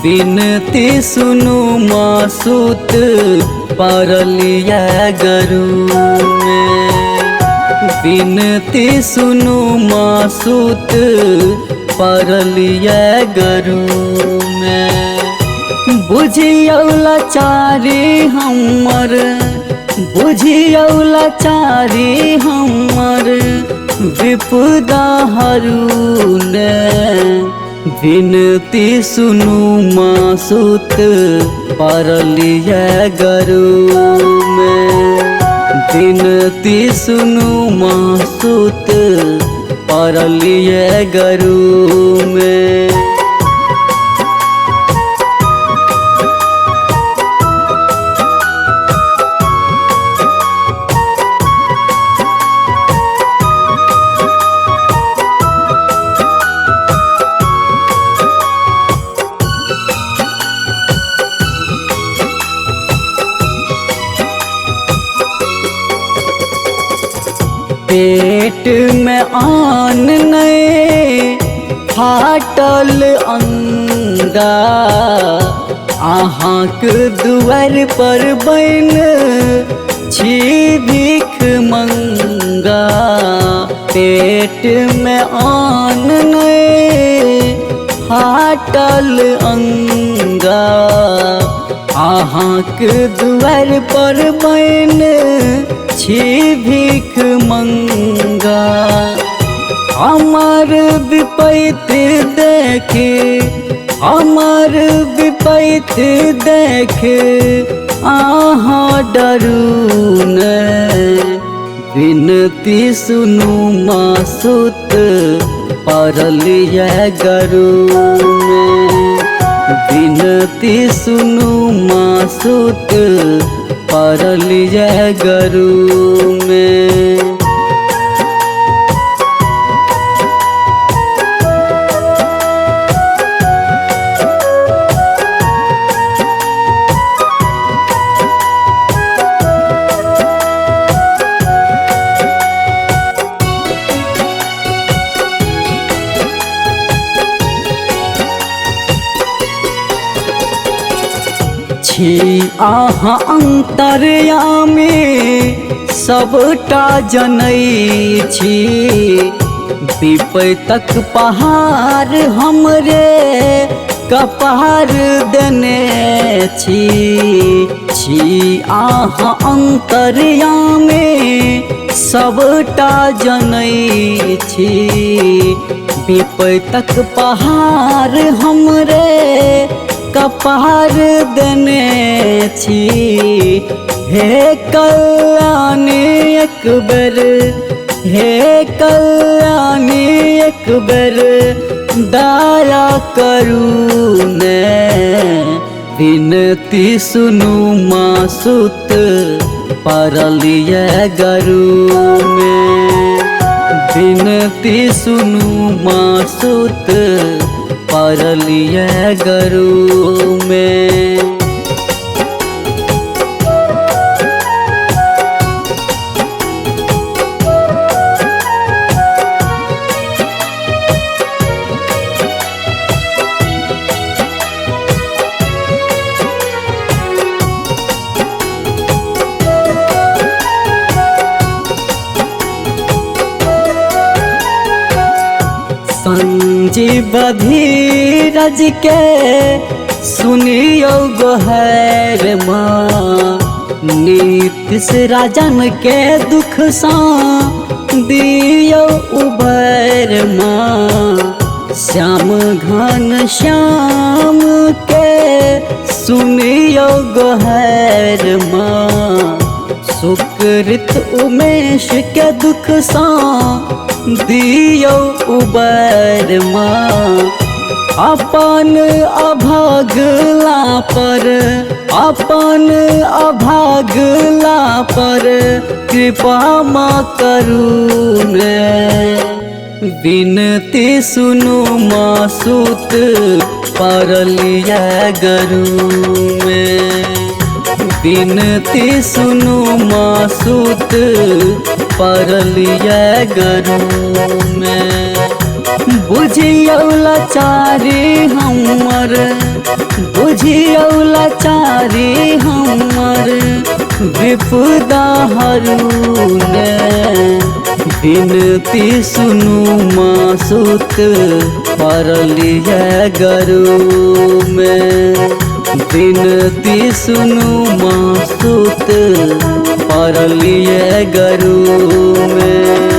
बिनती सुनु मासूत परलिया गरु में। बिनती सुनु मासूत परलिया गरु में। बुझियौ लाचारी हमर, बुझियौ लाचारी हमर विपदा हरूले। बिनती सुनु मासूत परलिया गरु में। बिनती सुनु मासूत परलिया गरु में। पेट में आन नए फाटल अंगा। अहाँक दुआर पर बैन छी भीख मंगा। पेट में आन नए फाटल अंगा। अहाँक दुआर पर बैन छी भीख मंगा। हमार विपैत देखे, हमार विपैत देखे आहाँ डरू ने। बिनती सुनु मासूत परलिया गरु में। बिनती सुनु मासूत परलिया गरु में। छी आहाँ अंतरयामी सबटा जनै छी। विपैतक पहाड़ हमरे कपार देने छी आहाँ अंतरयामी सबटा जनै छी। विपैतक पहाड़ हमरे कपार देने छी। हे कल्याणी एक बेर, हे कल्याणी एक बेर दया करू ने। बिनती सुनु मासूत परलिया गरु में। बिनती सुनु मासूत परलिया गरु में। संजीव धीरज के सुनियो गोहर माँ। नीतीश राजन के दुख सा दियो उबर माँ। श्याम घन श्याम के सुनियो गोहर माँ। सुकृत उमेश के दुख सा दियो उबर माँ। अपन अभागला पर, अपन अभागला पर कृपा माँ करू ने। बिनती सुनु मासूत परलिया गरु में। बिनती सुनु मासूत परलिया गरु में। बुझियौ लाचारी हमर, बुझियौ लाचारी हमर, विपदा हरुने विनती सुनु मासुत परलिए गरु में। विनती सुनु मासुत परलिए गरु में।